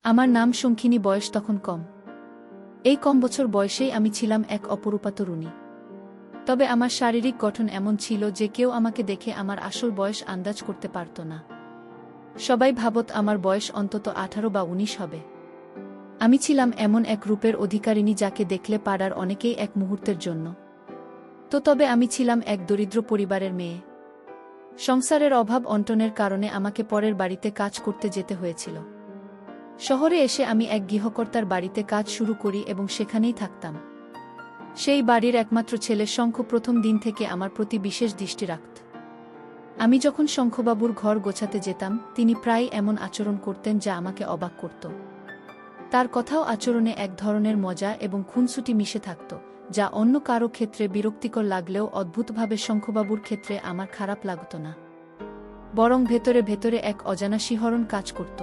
আমার নাম শঙ্খিনী, বয়স তখন কম। এই কম বছর বয়সেই আমি ছিলাম এক অপরূপা তরুণী। তবে আমার শারীরিক গঠন এমন ছিল যে কেউ আমাকে দেখে আমার আসল বয়স আন্দাজ করতে পারত না। সবাই ভাবত আমার বয়স অন্তত 18 বা 19 হবে। আমি ছিলাম এমন এক রূপের অধিকারিণী যাকে দেখলে পাড়ার অনেকেই এক মুহূর্তের জন্য। তবে আমি ছিলাম এক দরিদ্র পরিবারের মেয়ে। সংসারের অভাব অনটনের কারণে আমাকে পরের বাড়িতে কাজ করতে যেতে হয়েছিল। শহরে এসে আমি এক গৃহকর্তার বাড়িতে কাজ শুরু করি এবং সেখানেই থাকতাম। সেই বাড়ির একমাত্র ছেলে শঙ্খ প্রথম দিন থেকে আমার প্রতি বিশেষ দৃষ্টি রাখত। আমি যখন শঙ্খবাবুর ঘর গোছাতে যেতাম, তিনি প্রায় এমন আচরণ করতেন যা আমাকে অবাক করত। তার কথাও আচরণে এক ধরনের মজা এবং খুনসুটি মিশে থাকত, যা অন্য কারো ক্ষেত্রে বিরক্তিকর লাগলেও অদ্ভুতভাবে শঙ্খবাবুর ক্ষেত্রে আমার খারাপ লাগত না। বরং ভেতরে ভেতরে এক অজানা শিহরণ কাজ করত।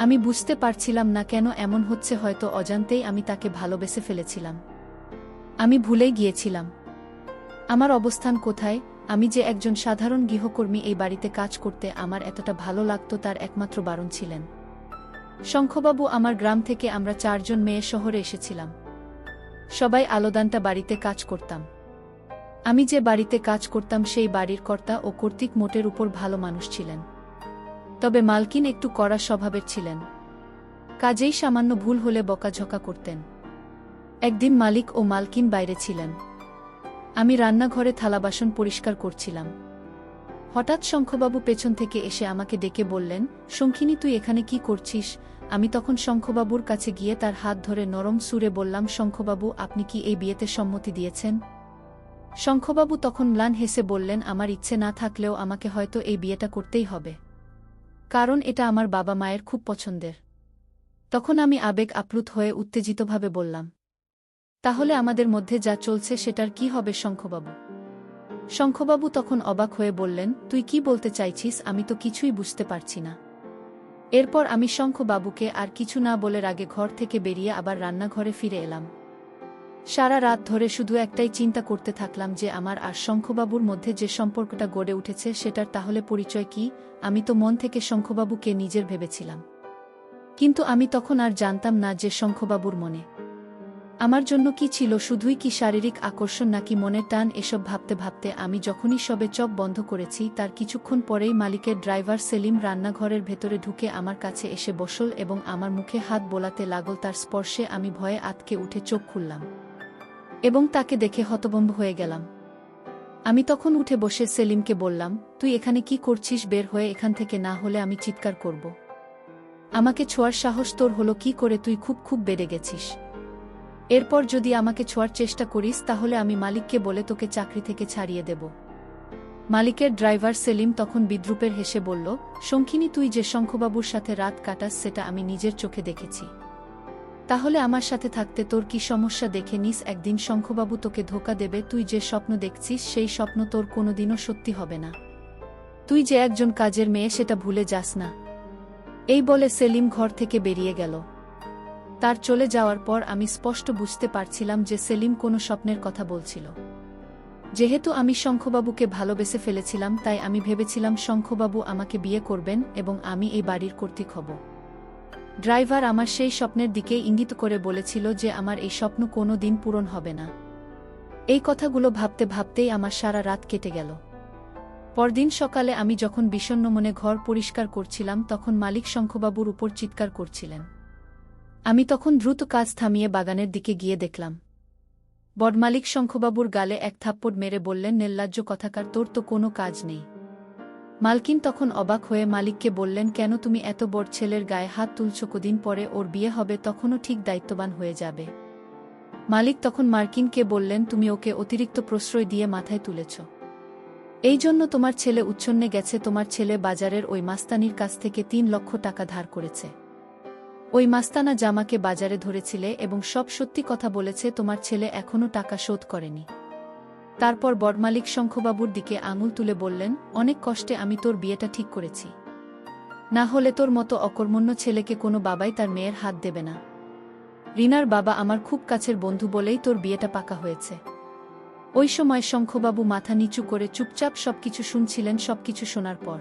আমি বুঝতে পারছিলাম না কেন এমন হচ্ছে, হয়তো অজান্তেই আমি তাকে ভালোবেসে ফেলেছিলাম। আমি ভুলেই গিয়েছিলাম আমার অবস্থান কোথায়। আমি যে একজন সাধারণ গৃহকর্মী, এই বাড়িতে কাজ করতে আমার এতটা ভালো লাগত তার একমাত্র বারণ ছিলেন শঙ্খবাবু। আমার গ্রাম থেকে আমরা 4 জন মেয়ে শহরে এসেছিলাম। সবাই আলাদা বাড়িতে কাজ করতাম। আমি যে বাড়িতে কাজ করতাম সেই বাড়ির কর্তা ও কর্তৃক মোটের উপর ভালো মানুষ ছিলেন। তবে মালকিন একটু কড়া স্বভাবের ছিলেন। কাজেই সামান্য ভুল হলে বকাঝকা করতেন। একদিন মালিক ও মালকিন বাইরে ছিলেন। আমি রান্নাঘরে থালাবাসন পরিষ্কার করছিলাম। হঠাৎ শঙ্খবাবু পেছন থেকে এসে আমাকে ডেকে বললেন, শঙ্খিনী, তুই এখানে কি করছিস? আমি তখন শঙ্খবাবুর কাছে গিয়ে তার হাত ধরে নরম সুরে বললাম, শঙ্খবাবু, আপনি কি এই বিয়েতে সম্মতি দিয়েছেন? শঙ্খবাবু তখন ম্লান হেসে বললেন, আমার ইচ্ছে না থাকলেও আমাকে হয়তো এই বিয়েটা করতেই হবে, কারণ এটা আমার বাবা মায়ের খুব পছন্দের। তখন আমি আবেগ আপ্লুত হয়ে উত্তেজিতভাবে বললাম, তাহলে আমাদের মধ্যে যা চলছে সেটার কি হবে শঙ্খবাবু? শঙ্খবাবু তখন অবাক হয়ে বললেন, তুই কি বলতে চাইছিস? আমি তো কিছুই বুঝতে পারছি না। এরপর আমি শঙ্খবাবুকে আর কিছু না বলে রাগে ঘর থেকে বেরিয়ে আবার রান্নাঘরে ফিরে এলাম। সারা রাত ধরে শুধু একটাই চিন্তা করতে থাকলাম যে আমার আর শঙ্খবাবুর মধ্যে যে সম্পর্কটা গড়ে উঠেছে সেটার তাহলে পরিচয় কি? আমি তো মন থেকে শঙ্খবাবুকে নিজের ভেবেছিলাম, কিন্তু আমি তখন আর জানতাম না যে শঙ্খবাবুর মনে আমার জন্য কি ছিল, শুধুই কি শারীরিক আকর্ষণ নাকি মনের টান। এসব ভাবতে ভাবতে আমি যখনই সবে চোখ বন্ধ করেছি তার কিছুক্ষণ পরেই মালিকের ড্রাইভার সেলিম রান্নাঘরের ভেতরে ঢুকে আমার কাছে এসে বসল এবং আমার মুখে হাত বোলাতে লাগল। তার স্পর্শে আমি ভয়ে আঁতকে উঠে চোখ খুললাম এবং তাকে দেখে হতভম্ব হয়ে গেলাম। আমি তখন উঠে বসে সেলিমকে বললাম, তুই এখানে কি করছিস? বের হয়ে এখান থেকে, না হলে আমি চিৎকার করব। আমাকে ছোঁয়ার সাহস তোর হলো কি করে? তুই খুব বেড়ে গেছিস। এরপর যদি আমাকে ছোঁয়ার চেষ্টা করিস তাহলে আমি মালিককে বলে তোকে চাকরি থেকে ছাড়িয়ে দেব। মালিকের ড্রাইভার সেলিম তখন বিদ্রূপের হেসে বলল, শঙ্খিনী, তুই যে শঙ্খবাবুর সাথে রাত কাটাস সেটা আমি নিজের চোখে দেখেছি। তাহলে আমার সাথে থাকতে তোর কি সমস্যা? দেখে নিস, একদিন শঙ্খবাবু তোকে ধোঁকা দেবে। তুই যে স্বপ্ন দেখছিস সেই স্বপ্ন তোর কোনোদিনও সত্যি হবে না। তুই যে একজন কাজের মেয়ে সেটা ভুলে যাস না। এই বলে সেলিম ঘর থেকে বেরিয়ে গেল। তার চলে যাওয়ার পর আমি স্পষ্ট বুঝতে পারছিলাম যে সেলিম কোনো স্বপ্নের কথা বলছিল। যেহেতু আমি শঙ্খবাবুকে ভালোবেসে ফেলেছিলাম তাই আমি ভেবেছিলাম শঙ্খবাবু আমাকে বিয়ে করবেন এবং আমি এই বাড়ির কর্তৃক হব। ড্রাইভার আমার সেই স্বপ্নের দিকে ইঙ্গিত করে বলেছিল যে আমার এই স্বপ্ন কোনো দিন পূরণ হবে না। এই কথাগুলো ভাবতে ভাবতেই আমার সারা রাত কেটে গেল। পরদিন সকালে আমি যখন বিষণ্ণ মনে ঘর পরিষ্কার করছিলাম তখন মালিক শঙ্খবাবুর উপর চিৎকার করছিলেন। আমি তখন দ্রুত কাজ থামিয়ে বাগানের দিকে গিয়ে দেখলাম বড়মালিক শঙ্খবাবুর গালে এক থাপ্পড় মেরে বললেন, নির্লজ্জ কথাকার, তোর তো কোনো কাজ নেই। মালকিন তখন অবাক হয়ে মালিককে বললেন, কেন তুমি এত বড় ছেলের গায়ে হাত তুলছ? কদিন পরে ওর বিয়ে হবে, তখনও ঠিক দায়িত্ববান হয়ে যাবে। মালিক তখন মার্কিনকে বললেন, তুমি ওকে অতিরিক্ত প্রশ্রয় দিয়ে মাথায় তুলেছ। এই জন্য তোমার ছেলে উচ্ছন্নে গেছে। তোমার ছেলে বাজারের ওই মাস্তানির কাছ থেকে 3 লক্ষ টাকা ধার করেছে। ওই মাস্তানা জামাকে বাজারে ধরেছিলে এবং সব সত্যি কথা বলেছে। তোমার ছেলে এখনও টাকা শোধ করেনি। তারপর বড়মালিক শঙ্খবাবুর দিকে আঙুল তুলে বললেন, অনেক কষ্টে আমি তোর বিয়েটা ঠিক করেছি, না হলে তোর মতো অকর্মণ্য ছেলেকে কোনো বাবাই তার মেয়ের হাত দেবে না। রিনার বাবা আমার খুব কাছের বন্ধু বলেই তোর বিয়েটা পাকা হয়েছে। ওই সময় শঙ্খবাবু মাথা নিচু করে চুপচাপ সবকিছু শুনছিলেন। সবকিছু শোনার পর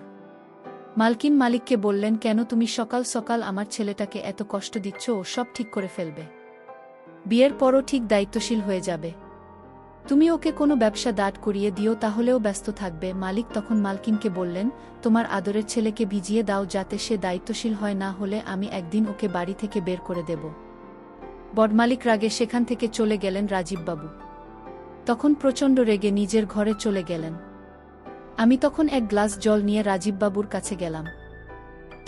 মালকিন মালিককে বললেন, কেন তুমি সকাল সকাল আমার ছেলেটাকে এত কষ্ট দিচ্ছ? ও সব ঠিক করে ফেলবে, বিয়ের পরও ঠিক দায়িত্বশীল হয়ে যাবে। তুমি ওকে কোনো ব্যবসা দাঁড় করিয়ে দিও, তাহলেও ব্যস্ত থাকবে। মালিক তখন মালকিনকে বললেন, তোমার আদরের ছেলেকে ভিজিয়ে দাও যাতে সে দায়িত্বশীল হয়, না হলে আমি একদিন ওকে বাড়ি থেকে বের করে দেব। বড়মালিক রাগে সেখান থেকে চলে গেলেন। রাজীববাবু তখন প্রচণ্ড রেগে নিজের ঘরে চলে গেলেন। আমি তখন এক গ্লাস জল নিয়ে রাজীববাবুর কাছে গেলাম।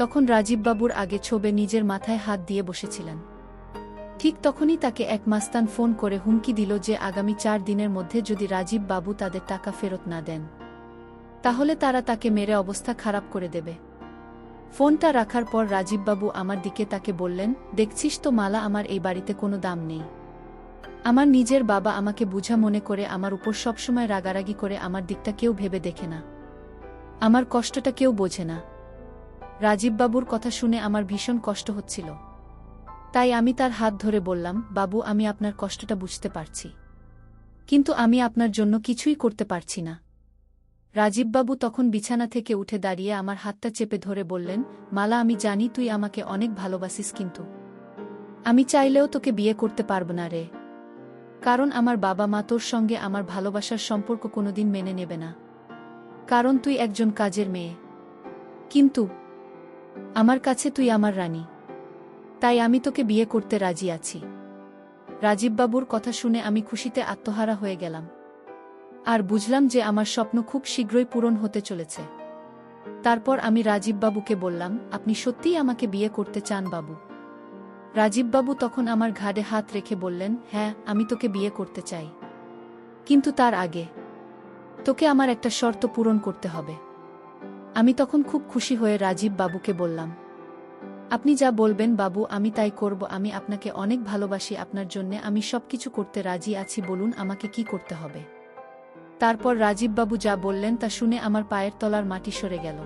তখন রাজীববাবুর আগে ছোবে নিজের মাথায় হাত দিয়ে বসেছিলেন। ঠিক তখনই তাকে এক মাস্তান ফোন করে হুমকি দিল যে আগামী 4 দিনের মধ্যে যদি রাজীববাবু তাদের টাকা ফেরত না দেন, তাহলে তারা তাকে মেরে অবস্থা খারাপ করে দেবে। ফোনটা রাখার পর রাজীববাবু আমার দিকে তাকে বললেন, দেখছিস তো মালা, আমার এই বাড়িতে কোনো দাম নেই। আমার নিজের বাবা আমাকে বুঝা মনে করে আমার উপর সবসময় রাগারাগি করে, আমার দিকটা কেউ ভেবে দেখে না, আমার কষ্টটা কেউ বোঝে না। রাজীববাবুর কথা শুনে আমার ভীষণ কষ্ট হচ্ছিল। তাই আমি তার হাত ধরে বললাম, বাবু, আমি আপনার কষ্টটা বুঝতে পারছি, কিন্তু আমি আপনার জন্য কিছুই করতে পারছি না। রাজীববাবু তখন বিছানা থেকে উঠে দাঁড়িয়ে আমার হাতটা চেপে ধরে বললেন, মালা, আমি জানি তুই আমাকে অনেক ভালোবাসিস, কিন্তু আমি চাইলেও তোকে বিয়ে করতে পারব না রে। কারণ আমার বাবা মা তোর সঙ্গে আমার ভালোবাসার সম্পর্ক কোনোদিন মেনে নেবে না, কারণ তুই একজন কাজের মেয়ে। কিন্তু আমার কাছে তুই আমার রানী, তাই আমি তোকে বিয়ে করতে রাজি আছি। রাজীববাবুর কথা শুনে আমি খুশিতে আত্মহারা হয়ে গেলাম, আর বুঝলাম যে আমার স্বপ্ন খুব শীঘ্রই পূরণ হতে চলেছে। তারপর আমি রাজীববাবুকে বললাম, আপনি সত্যিই আমাকে বিয়ে করতে চান বাবু? রাজীববাবু তখন আমার ঘাড়ে হাত রেখে বললেন, হ্যাঁ, আমি তোকে বিয়ে করতে চাই, কিন্তু তার আগে তোকে আমার একটা শর্ত পূরণ করতে হবে। আমি তখন খুব খুশি হয়ে রাজীববাবুকে বললাম, আপনি যা বলবেন বাবু, আমি তাই করব। আমি আপনাকে অনেক ভালোবাসি, আপনার জন্যে আমি সবকিছু করতে রাজি আছি, বলুন আমাকে কি করতে হবে। তারপর রাজীববাবু যা বললেন তা শুনে আমার পায়ের তলার মাটি সরে গেল।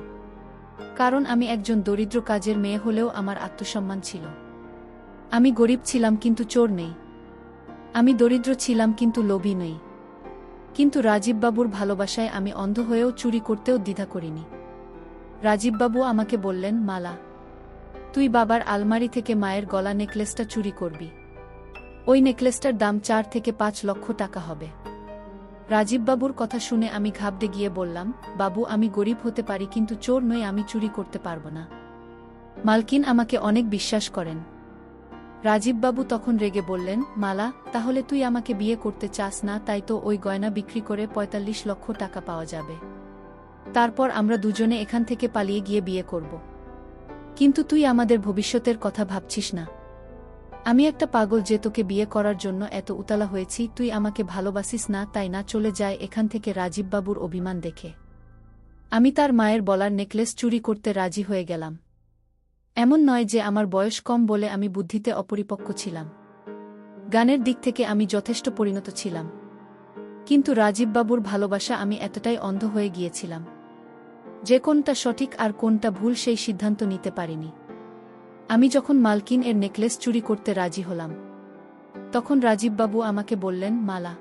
কারণ আমি একজন দরিদ্র কাজের মেয়ে হলেও আমার আত্মসম্মান ছিল। আমি গরিব ছিলাম কিন্তু চোর নেই, আমি দরিদ্র ছিলাম কিন্তু লোভী নই। কিন্তু রাজীববাবুর ভালোবাসায় আমি অন্ধ হয়েও চুরি করতেও দ্বিধা করিনি। রাজীববাবু আমাকে বললেন, মালা, তুই বাবার আলমারি থেকে মায়ের গলা নেকলেসটা চুরি করবি। ওই নেকলেসটার দাম 4 থেকে 5 লক্ষ টাকা হবে। রাজীববাবুর কথা শুনে আমি ঘাবড়ে গিয়ে বললাম, বাবু, আমি গরিব হতে পারি কিন্তু চোর নই, আমি চুরি করতে পারব না। মালকিন আমাকে অনেক বিশ্বাস করেন। রাজীববাবু তখন রেগে বললেন, মালা, তাহলে তুই আমাকে বিয়ে করতে চাস না, তাই তো ওই গয়না বিক্রি করে 45 লক্ষ টাকা পাওয়া যাবে। তারপর আমরা দুজনে এখান থেকে পালিয়ে গিয়ে বিয়ে করব। কিন্তু তুই আমাদের ভবিষ্যতের কথা ভাবছিস না। আমি একটা পাগল যে তোকে বিয়ে করার জন্য এত উতালা হয়েছি। তুই আমাকে ভালোবাসিস না, তাই না? চলে যায় এখান থেকে। রাজীববাবুর অভিমান দেখে আমি তার মায়ের বলার নেকলেস চুরি করতে রাজি হয়ে গেলাম। এমন নয় যে আমার বয়স কম বলে আমি বুদ্ধিতে অপরিপক্ক ছিলাম, গানের দিক থেকে আমি যথেষ্ট পরিণত ছিলাম, কিন্তু রাজীববাবুর ভালোবাসা আমি এতটাই অন্ধ হয়ে গিয়েছিলাম যে কোনটা সঠিক আর কোনটা ভুল সেই সিদ্ধান্ত নিতে পারিনি। আমি যখন মালকিন এর নেকলেস চুরি করতে রাজি হলাম, তখন রাজীববাবু আমাকে বললেন, মালা,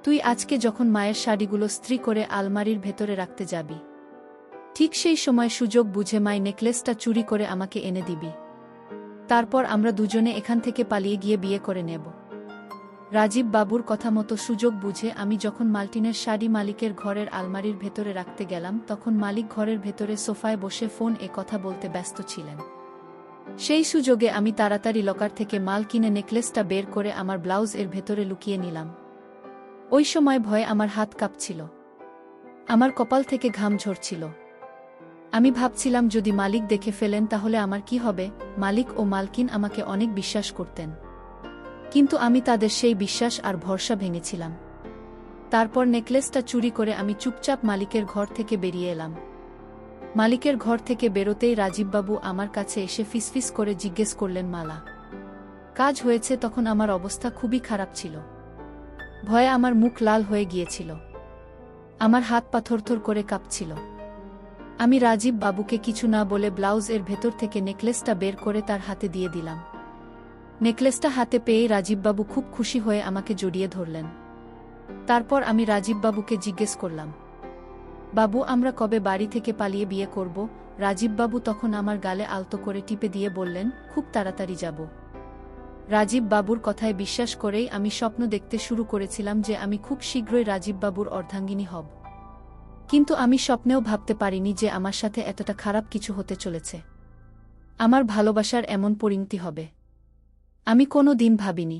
তুই আজকে যখন মায়ের শাড়িগুলো স্ত্রী করে আলমারির ভেতরে রাখতে যাবি, ঠিক সেই সময় সুযোগ বুঝে মাই নেকলেসটা চুরি করে আমাকে এনে দিবি। তারপর আমরা দুজনে এখান থেকে পালিয়ে গিয়ে বিয়ে করে নেব। রাজীববাবুর কথা মতো সুযোগ বুঝে আমি যখন মালটিনের শাড়ি মালিকের ঘরের আলমারির ভেতরে রাখতে গেলাম, তখন মালিক ঘরের ভেতরে সোফায় বসে ফোন এ কথা বলতে ব্যস্ত ছিলেন। সেই সুযোগে আমি তাড়াতাড়ি লকার থেকে মাল কিনে নেকলেসটা বের করে আমার ব্লাউজ এর ভেতরে লুকিয়ে নিলাম। ওই সময় ভয়ে আমার হাত কাঁপছিল, আমার কপাল থেকে ঘাম ঝরছিল। আমি ভাবছিলাম যদি মালিক দেখে ফেলেন তাহলে আমার কি হবে। মালিক ও মালকিন আমাকে অনেক বিশ্বাস করতেন, কিন্তু আমি তাদের সেই বিশ্বাস আর ভরসা ভেঙেছিলাম। তারপর নেকলেসটা চুরি করে আমি চুপচাপ মালিকের ঘর থেকে বেরিয়ে এলাম। মালিকের ঘর থেকে বেরোতেই রাজীববাবু আমার কাছে এসে ফিসফিস করে জিজ্ঞেস করলেন, মালা, কাজ হয়েছে? তখন আমার অবস্থা খুবই খারাপ ছিল, ভয়ে আমার মুখ লাল হয়ে গিয়েছিল, আমার হাত পা থরথর করে কাঁপছিল। আমি রাজীববাবুকে কিছু না বলে ব্লাউজ এর ভেতর থেকে নেকলেসটা বের করে তার হাতে দিয়ে দিলাম। নেকলেসটা হাতে পেয়েই রাজীববাবু খুব খুশি হয়ে আমাকে জড়িয়ে ধরলেন। তারপর আমি রাজীববাবুকে জিজ্ঞেস করলাম, বাবু, আমরা কবে বাড়ি থেকে পালিয়ে বিয়ে করব? রাজীববাবু তখন আমার গালে আলতো করে টিপে দিয়ে বললেন, খুব তাড়াতাড়ি যাব। রাজীববাবুর কথায় বিশ্বাস করেই আমি স্বপ্ন দেখতে শুরু করেছিলাম যে আমি খুব শীঘ্রই রাজীববাবুর অর্ধাঙ্গিনী হব। কিন্তু আমি স্বপ্নেও ভাবতে পারিনি যে আমার সাথে এতটা খারাপ কিছু হতে চলেছে। আমার ভালোবাসার এমন পরিণতি হবে আমি কোনো দিন ভাবিনি।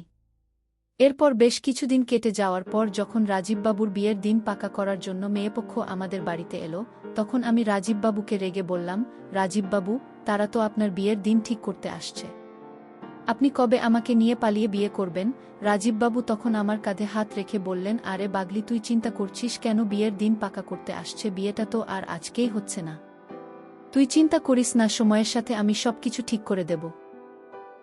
এরপর বেশ কিছুদিন কেটে যাওয়ার পর যখন রাজীববাবুর বিয়ের দিন পাকা করার জন্য মেয়েপক্ষ আমাদের বাড়িতে এলো, তখন আমি রাজীববাবুকে রেগে বললাম, রাজীববাবু, তারা তো আপনার বিয়ের দিন ঠিক করতে আসছে। আপনি কবে আমাকে নিয়ে পালিয়ে বিয়ে করবেন? রাজীববাবু তখন আমার কাঁধে হাত রেখে বললেন, আরে বাগলি, তুই চিন্তা করছিস কেন? বিয়ের দিন পাকা করতে আসছে, বিয়েটা তো আর আজকেই হচ্ছে না। তুই চিন্তা করিস না, সময়ের সাথে আমি সবকিছু ঠিক করে দেব।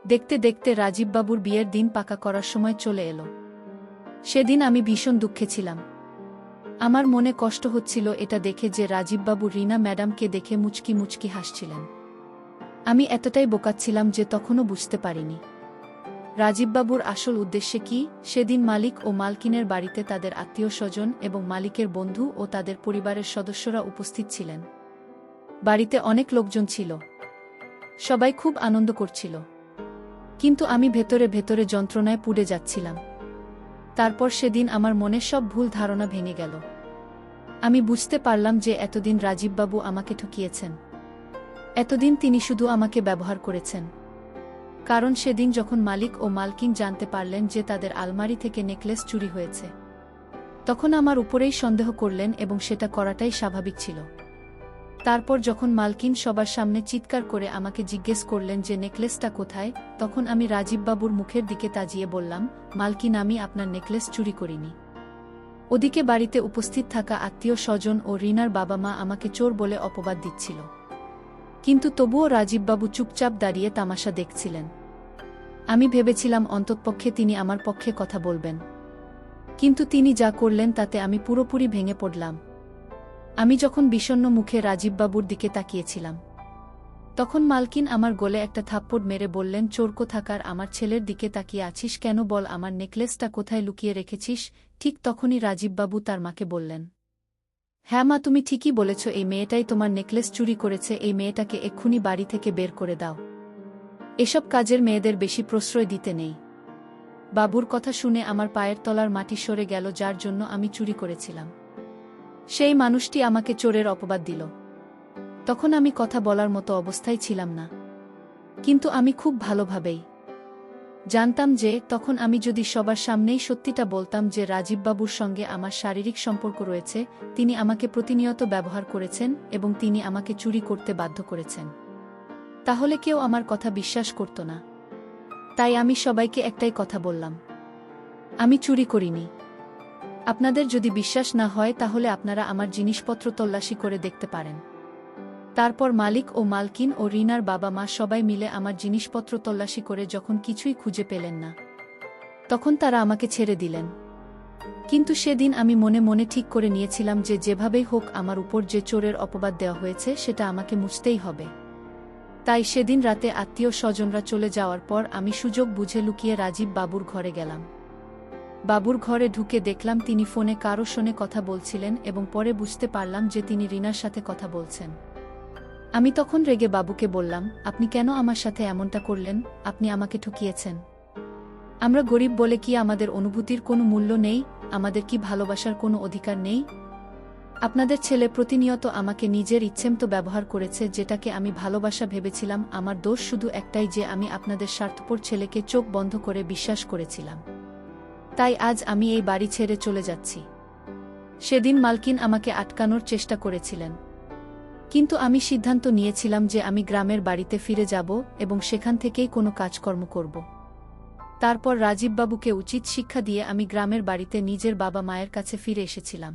দেখতে দেখতে রাজীববাবুর বিয়ের দিন পাকা করার সময় চলে এলো। সেদিন আমি ভীষণ দুঃখে ছিলাম। আমার মনে কষ্ট হচ্ছিল এটা দেখে যে রাজীববাবু রীনা ম্যাডামকে দেখে মুচকি মুচকি হাসছিলেন। আমি এতটাই বোকাচ্ছিলাম যে তখনও বুঝতে পারিনি রাজীববাবুর আসল উদ্দেশ্যে কি। সেদিন মালিক ও মালকিনের বাড়িতে তাদের আত্মীয়স্বজন এবং মালিকের বন্ধু ও তাদের পরিবারের সদস্যরা উপস্থিত ছিলেন। বাড়িতে অনেক লোকজন ছিল, সবাই খুব আনন্দ করছিল, কিন্তু আমি ভেতরে ভেতরে যন্ত্রণায় পুড়ে যাচ্ছিলাম। তারপর সেদিন আমার মনের সব ভুল ধারণা ভেঙে গেল। আমি বুঝতে পারলাম যে এতদিন রাজীববাবু আমাকে ঠকিয়েছেন। এতদিন তিনি শুধু আমাকে ব্যবহার করেছেন। কারণ সেদিন যখন মালিক ও মালকিন জানতে পারলেন যে তাদের আলমারি থেকে নেকলেস চুরি হয়েছে, তখন আমার উপরেই সন্দেহ করলেন এবং সেটা করাটাই স্বাভাবিক ছিল। তারপর যখন মালকিন সবার সামনে চিৎকার করে আমাকে জিজ্ঞেস করলেন যে নেকলেসটা কোথায়, তখন আমি রাজীববাবুর মুখের দিকে তাজিয়ে বললাম, মালকিন, আমি আপনার নেকলেস চুরি করিনি। ওদিকে বাড়িতে উপস্থিত থাকা আত্মীয় স্বজন ও রীনার বাবা মা আমাকে চোর বলে অপবাদ দিচ্ছিল, কিন্তু তবুও রাজীববাবু চুপচাপ দাঁড়িয়ে তামাশা দেখছিলেন। আমি ভেবেছিলাম অন্ততপক্ষে তিনি আমার পক্ষে কথা বলবেন, কিন্তু তিনি যা করলেন তাতে আমি পুরোপুরি ভেঙে পড়লাম। আমি যখন বিষণ্ণ মুখে রাজীববাবুর দিকে তাকিয়েছিলাম, তখন মালকিন আমার গলে একটা থাপ্পড় মেরে বললেন, চোর কোথাকার, আমার ছেলের দিকে তাকিয়ে আছিস কেন? বল, আমার নেকলেসটা কোথায় লুকিয়ে রেখেছিস? ঠিক তখনই রাজীববাবু তার মাকে বললেন, হ্যাঁ মা, তুমি ঠিকই বলেছ, এই মেয়েটাই তোমার নেকলেস চুরি করেছে। এই মেয়েটাকে এক্ষুনি বাড়ি থেকে বের করে দাও। এসব কাজের মেয়েদের বেশি প্রশ্রয় দিতে নেই। বাবুর কথা শুনে আমার পায়ের তলার মাটি সরে গেল। যার জন্য আমি চুরি করেছিলাম, সেই মানুষটি আমাকে চোরের অপবাদ দিল। তখন আমি কথা বলার মতো অবস্থায় ছিলাম না, কিন্তু আমি খুব ভালোভাবেই জানতাম যে তখন আমি যদি সবার সামনেই সত্যিটা বলতাম যে রাজীববাবুর সঙ্গে আমার শারীরিক সম্পর্ক রয়েছে, তিনি আমাকে প্রতিনিয়ত ব্যবহার করেছেন এবং তিনি আমাকে চুরি করতে বাধ্য করেছেন, তাহলে কেউ আমার কথা বিশ্বাস করত না। তাই আমি সবাইকে একটাই কথা বললাম, আমি চুরি করিনি। আপনাদের যদি বিশ্বাস না হয় তাহলে আপনারা আমার জিনিসপত্র তল্লাশি করে দেখতে পারেন। তারপর মালিক ও মালকিন ও রীনার বাবা মা সবাই মিলে আমার জিনিসপত্র তল্লাশি করে যখন কিছুই খুঁজে পেলেন না, তখন তারা আমাকে ছেড়ে দিলেন। কিন্তু সেদিন আমি মনে মনে ঠিক করে নিয়েছিলাম যে যেভাবেই হোক আমার উপর যে চোরের অপবাদ দেওয়া হয়েছে সেটা আমাকে মুছতেই হবে। তাই সেদিন রাতে আত্মীয় স্বজনরা চলে যাওয়ার পর আমি সুযোগ বুঝে লুকিয়ে রাজীব বাবুর ঘরে গেলাম। বাবুর ঘরে ঢুকে দেখলাম তিনি ফোনে কারো সঙ্গে কথা বলছিলেন এবং পরে বুঝতে পারলাম যে তিনি রীনার সাথে কথা বলছেন। আমি তখন রেগে বাবুকে বললাম, আপনি কেন আমার সাথে এমনটা করলেন? আপনি আমাকে ঠকিয়েছেন। আমরা গরিব বলে কি আমাদের অনুভূতির কোনো মূল্য নেই? আমাদের কি ভালোবাসার কোনো অধিকার নেই? আপনাদের ছেলে প্রতিনিয়ত আমাকে নিজের ইচ্ছেমতো ব্যবহার করেছে, যেটাকে আমি ভালোবাসা ভেবেছিলাম। আমার দোষ শুধু একটাই যে আমি আপনাদের স্বার্থপর ছেলেকে চোখ বন্ধ করে বিশ্বাস করেছিলাম। তাই আজ আমি এই বাড়ি ছেড়ে চলে যাচ্ছি। সেদিন মালকিন আমাকে আটকানোর চেষ্টা করেছিলেন, কিন্তু আমি সিদ্ধান্ত নিয়েছিলাম যে আমি গ্রামের বাড়িতে ফিরে যাব এবং সেখান থেকেই কোনো কাজকর্ম করব। তারপর রাজীববাবুকে উচিত শিক্ষা দিয়ে আমি গ্রামের বাড়িতে নিজের বাবা মায়ের কাছে ফিরে এসেছিলাম।